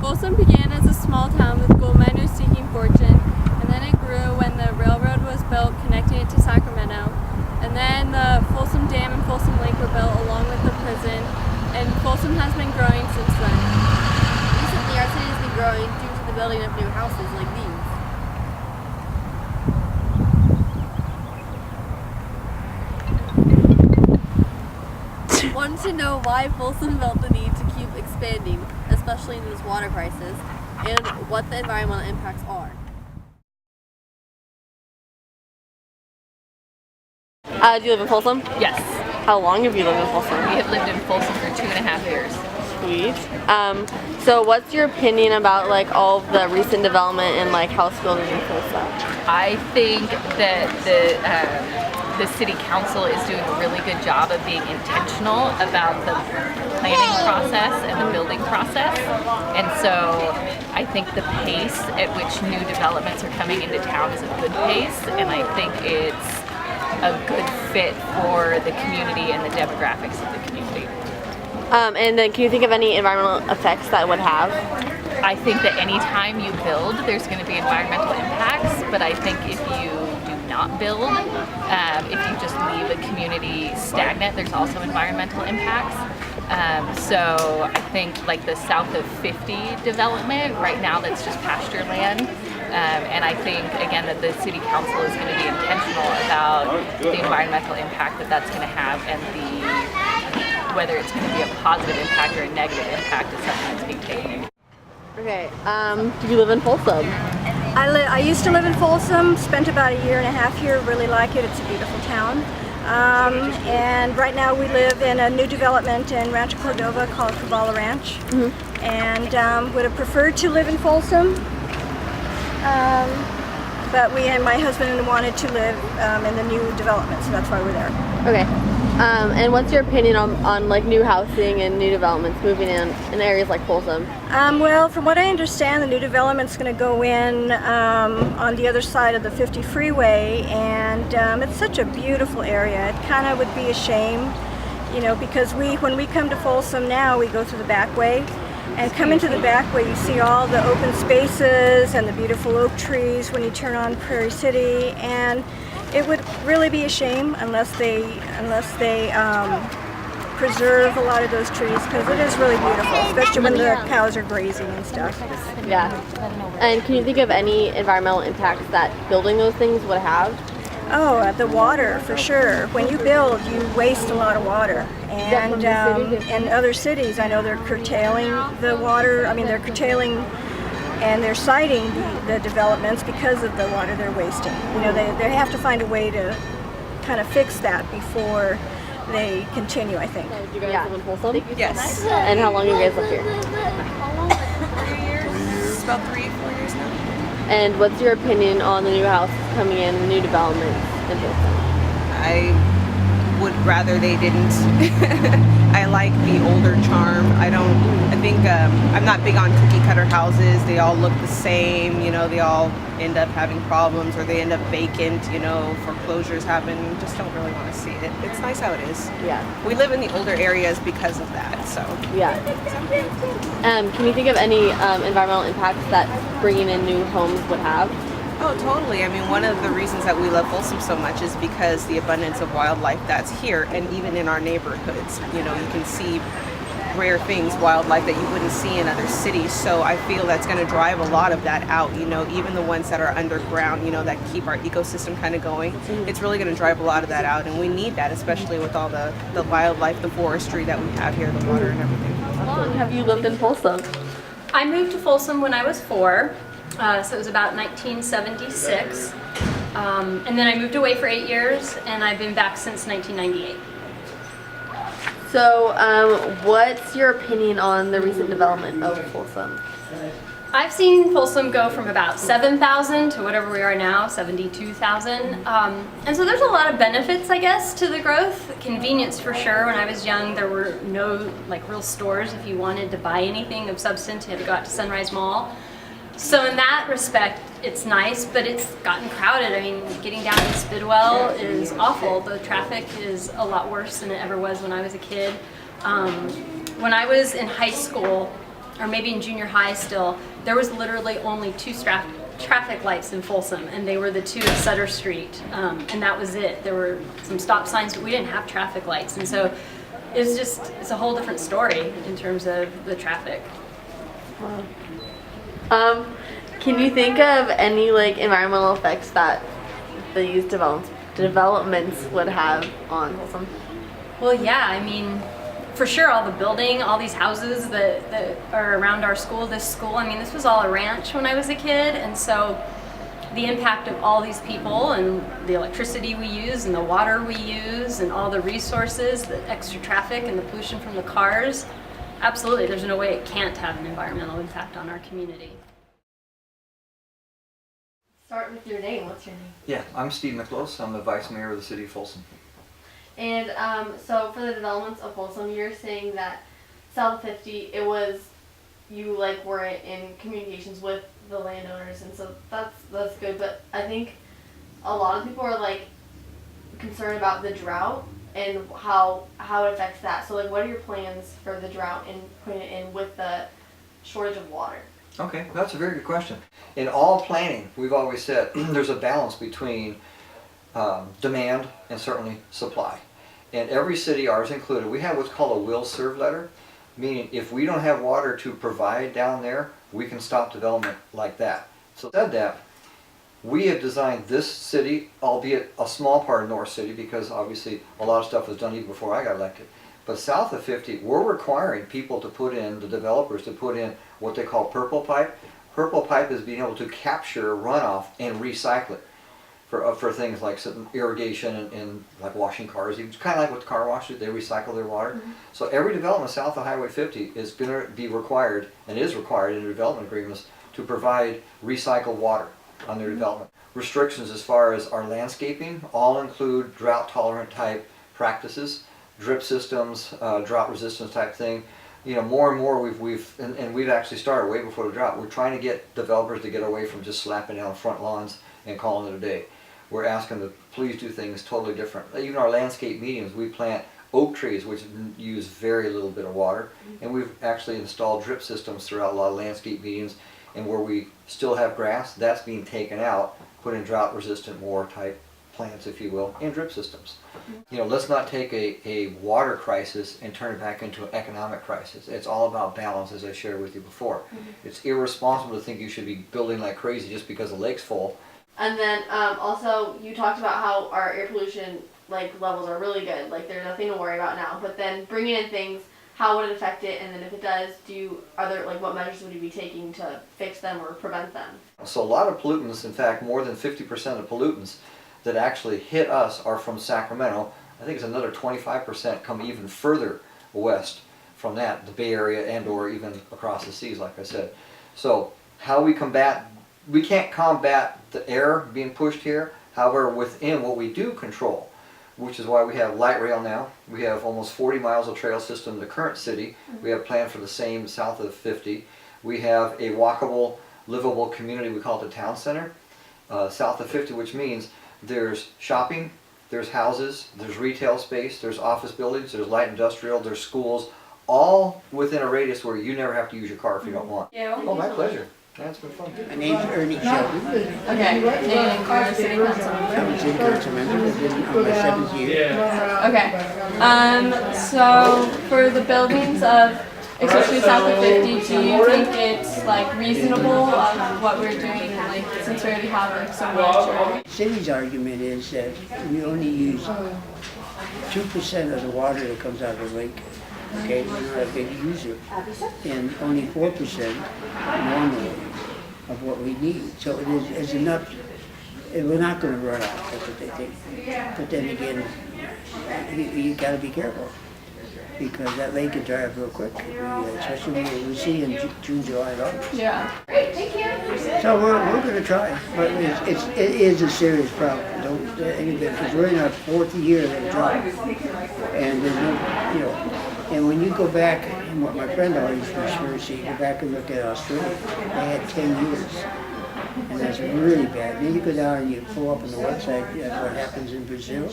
Folsom began as a small town with gold miners seeking fortune, and then it grew when the railroad was built connecting it to Sacramento. And then the Folsom Dam and Folsom Lake were built along with the prison, and Folsom has been growing since then. Recently, our city has been growing due to the building of new houses like these. Want to know why Folsom felt the need to keep expanding, especially in these water crisis, and what the environmental impacts are. Do you live in Folsom? Yes, How long have you lived in Folsom? we have lived in Folsom for 2.5 years. Sweet. So what's your opinion about like all of the recent development and like house building in Folsom? I think that the city council is doing a really good job of being intentional about the planning process and the building process. And so I think the pace at which new developments are coming into town is a good pace, and I think it's a good fit for the community and the demographics of the community. And then can you think of any environmental effects that would have? I think that anytime you build, there's going to be environmental impacts, but I think if you do not build, if you just leave a community stagnant, there's also environmental impacts. So I think like the south of 50 development, right now that's just pasture land. And I think, again, that the city council is going to be intentional about the environmental impact that that's going to have, and whether it's going to be a positive impact or a negative impact is something that's being taken. Okay, do you live in Folsom? I used to live in Folsom, spent about 1.5 years here, really like it, it's a beautiful town. And right now we live in a new development in Rancho Cordova called Cavala Ranch. And would have preferred to live in Folsom, but my husband wanted to live in the new development, so that's why we're there. Okay. And what's your opinion on like new housing and new developments moving in areas like Folsom? Well, from what I understand, the new development's going to go in on the other side of the 50 freeway, and it's such a beautiful area. It kind of would be a shame, you know, because when we come to Folsom now, we go through the back way. And come into the back way, you see all the open spaces and the beautiful oak trees when you turn on Prairie City, and it would really be a shame unless they preserve a lot of those trees, because it is really beautiful, especially when the cows are grazing and stuff. Yeah. And can you think of any environmental impacts that building those things would have? Oh, the water, for sure. When you build, you waste a lot of water. And in other cities, I know they're curtailing the water. I mean, they're curtailing and they're citing the developments because of the water they're wasting. You know, they have to find a way to kind of fix that before they continue, I think. Do you guys live in Folsom? Yes. And how long have you guys lived here? 3 years. It's about 3-4 years now. And what's your opinion on the new houses coming in, the new developments in Folsom? I would rather they didn't. I like the older charm. I think I'm not big on cookie cutter houses. They all look the same, you know, they all end up having problems, or they end up vacant, you know, foreclosures happen. Just don't really want to see it. It's nice how it is. Yeah. We live in the older areas because of that, so. Yeah. Can you think of any environmental impacts that bringing in new homes would have? Oh, totally. I mean, one of the reasons that we love Folsom so much is because the abundance of wildlife that's here, and even in our neighborhoods. You know, you can see rare things, wildlife that you wouldn't see in other cities. So I feel that's going to drive a lot of that out, you know, even the ones that are underground, you know, that keep our ecosystem kind of going. It's really going to drive a lot of that out, and we need that, especially with all the wildlife, the forestry that we have here, the water and everything. How long have you lived in Folsom? I moved to Folsom when I was 4, so it was about 1976. And then I moved away for 8 years, and I've been back since 1998. So, what's your opinion on the recent development of Folsom? I've seen Folsom go from about 7,000 to whatever we are now, 72,000. And so there's a lot of benefits, I guess, to the growth. Convenience for sure. When I was young, there were no like real stores. If you wanted to buy anything of substance, you had to go out to Sunrise Mall. So in that respect, it's nice, but it's gotten crowded. I mean, getting down to Spidwell is awful. The traffic is a lot worse than it ever was when I was a kid. When I was in high school, or maybe in junior high still, there was literally only two traffic lights in Folsom, and they were the two at Sutter Street, and that was it. There were some stop signs, but we didn't have traffic lights, and so it's a whole different story in terms of the traffic. Can you think of any like environmental effects that these developments would have on Folsom? Well, yeah, I mean, for sure, all the building, all these houses that are around our school, this was all a ranch when I was a kid, and so the impact of all these people and the electricity we use and the water we use and all the resources, the extra traffic and the pollution from the cars, absolutely, there's no way it can't have an environmental impact on our community. Start with your name. What's your name? Yeah, I'm Steve Miklos. I'm the Vice Mayor of the City of Folsom. And so for the developments of Folsom, you're saying that South 50, it was you like were in communications with the landowners, and so that's good. But I think a lot of people are like concerned about the drought and how it affects that. So like, what are your plans for the drought and putting it in with the shortage of water? Okay, that's a very good question. In all planning, we've always said there's a balance between demand and certainly supply. And every city, ours included, we have what's called a will serve letter, meaning if we don't have water to provide down there, we can stop development like that. So said that, we have designed this city, albeit a small part of North City, because obviously a lot of stuff was done even before I got elected. But south of 50, we're requiring people to put in, the developers to put in what they call purple pipe. Purple pipe is being able to capture runoff and recycle it for things like irrigation and like washing cars. It's kind of like what the car washes, they recycle their water. Mm-hmm. So every development south of Highway 50 is going to be required, and is required in the development agreements, to provide recycled water on their development. Restrictions as far as our landscaping all include drought tolerant type practices, drip systems, drought resistance type thing. You know, more and more we've actually started way before the drought. We're trying to get developers to get away from just slapping down front lawns and calling it a day. We're asking them to please do things totally different. Even our landscape mediums, we plant oak trees, which use very little bit of water, and we've actually installed drip systems throughout a lot of landscape mediums. And where we still have grass, that's being taken out, put in drought resistant more type plants, if you will, and drip systems. You know, let's not take a water crisis and turn it back into an economic crisis. It's all about balance, as I shared with you before. It's irresponsible to think you should be building like crazy just because the lake's full. And then also you talked about how our air pollution like levels are really good, like there's nothing to worry about now. But then bringing in things, how would it affect it? And then if it does, are there like what measures would you be taking to fix them or prevent them? So a lot of pollutants, in fact, more than 50% of pollutants that actually hit us are from Sacramento. I think it's another 25% come even further west from that, the Bay Area and or even across the seas, like I said. So how we can't combat the air being pushed here. However, within what we do control, which is why we have light rail now. We have almost 40 miles of trail system in the current city. We have planned for the same south of 50. We have a walkable, livable community, we call it the town center, south of 50, which means there's shopping, there's houses, there's retail space, there's office buildings, there's light industrial, there's schools, all within a radius where you never have to use your car if you don't want. Yeah, oh, my pleasure. That's been fun. My name's Ernie Sheldon. Okay. And you're city council member? I'm a city council member. I've been on my 7th year. Okay. So for the buildings of, especially south of 50, do you think it's like reasonable of what we're doing, like since we already have like so much? The city's argument is that we only use 2% of the water that comes out of the lake. Okay, we're not a big user, and only 4% normally of what we need. So it is enough. We're not going to run out. That's what they think. But then again, you got to be careful because that lake can dry up real quick, especially when we see in June, July, and August. Yeah. Great, thank you. So we're going to try, but it is a serious problem. Don't because we're in our 4th year of the drought, and there's no, And when you go back, and what my friend always refers to, you go back and look at Australia, they had 10 years, and that's really bad. And then you go down and you pull up on the website what happens in Brazil.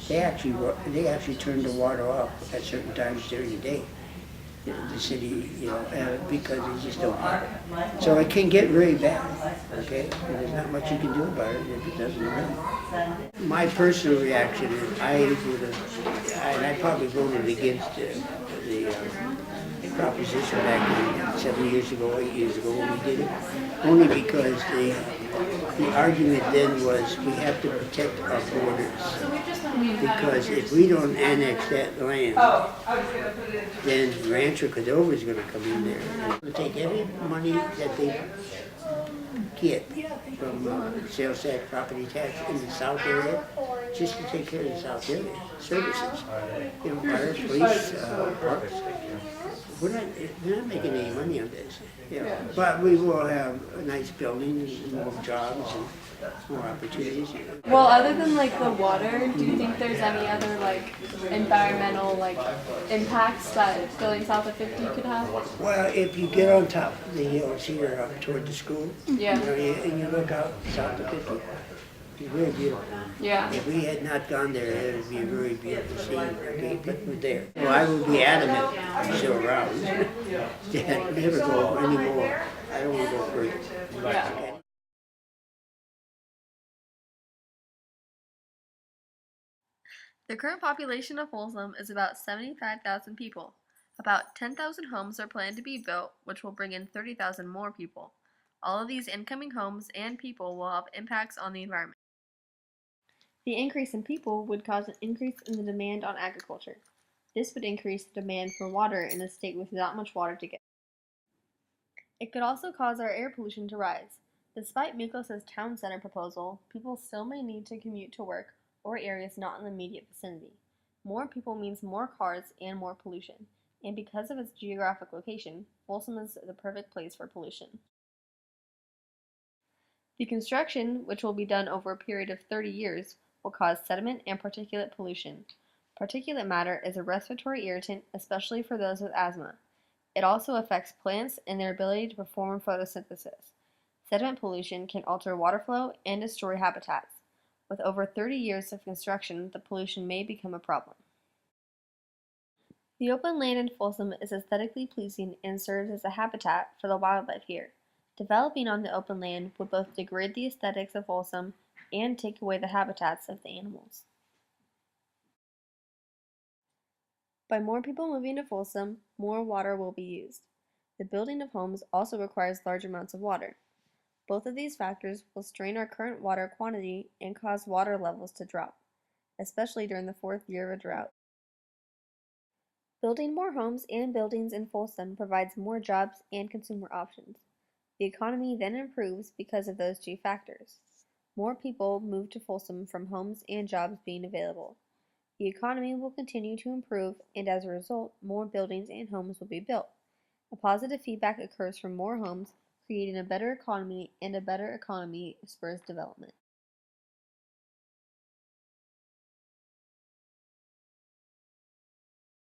They actually turn the water off at certain times during the day. the city, because they just don't have it. So it can get very bad, okay? And there's not much you can do about it if it doesn't rain. My personal reaction is and I probably voted against the proposition back in 7 years ago, 8 years ago when we did it, only because the argument then was we have to protect our borders. Because if we don't annex that land, then Rancho Cordova is going to come in there. We'll take every money that they get from sales tax, property tax in the south area, just to take care of the south area services. Fire, police, parks. We're not making any money on this. But we will have nice buildings, and more jobs, and more opportunities. Well, other than like the water, do you think there's any other like environmental like impacts that building south of 50 could have? Well, if you get on top of the hills here up toward the school, Yeah. And you look out south of 50, it's very beautiful. Yeah. If we had not gone there, it would be a very beautiful scene, okay, but we're there. Well, I would be adamant, I'm still around, that never go anymore. I don't want to go further. Yeah. The current population of Folsom is about 75,000 people. About 10,000 homes are planned to be built, which will bring in 30,000 more people. All of these incoming homes and people will have impacts on the environment. The increase in people would cause an increase in the demand on agriculture. This would increase the demand for water in a state with not much water to get. It could also cause our air pollution to rise. Despite Miklos' town center proposal, people still may need to commute to work or areas not in the immediate vicinity. More people means more cars and more pollution, and because of its geographic location, Folsom is the perfect place for pollution. The construction, which will be done over a period of 30 years, will cause sediment and particulate pollution. Particulate matter is a respiratory irritant, especially for those with asthma. It also affects plants and their ability to perform photosynthesis. Sediment pollution can alter water flow and destroy habitats. With over 30 years of construction, the pollution may become a problem. The open land in Folsom is aesthetically pleasing and serves as a habitat for the wildlife here. Developing on the open land would both degrade the aesthetics of Folsom and take away the habitats of the animals. By more people moving to Folsom, more water will be used. The building of homes also requires large amounts of water. Both of these factors will strain our current water quantity and cause water levels to drop, especially during the fourth year of a drought. Building more homes and buildings in Folsom provides more jobs and consumer options. The economy then improves because of those two factors. More people move to Folsom from homes and jobs being available. The economy will continue to improve, and as a result, more buildings and homes will be built. A positive feedback occurs from more homes, creating a better economy, and a better economy spurs development.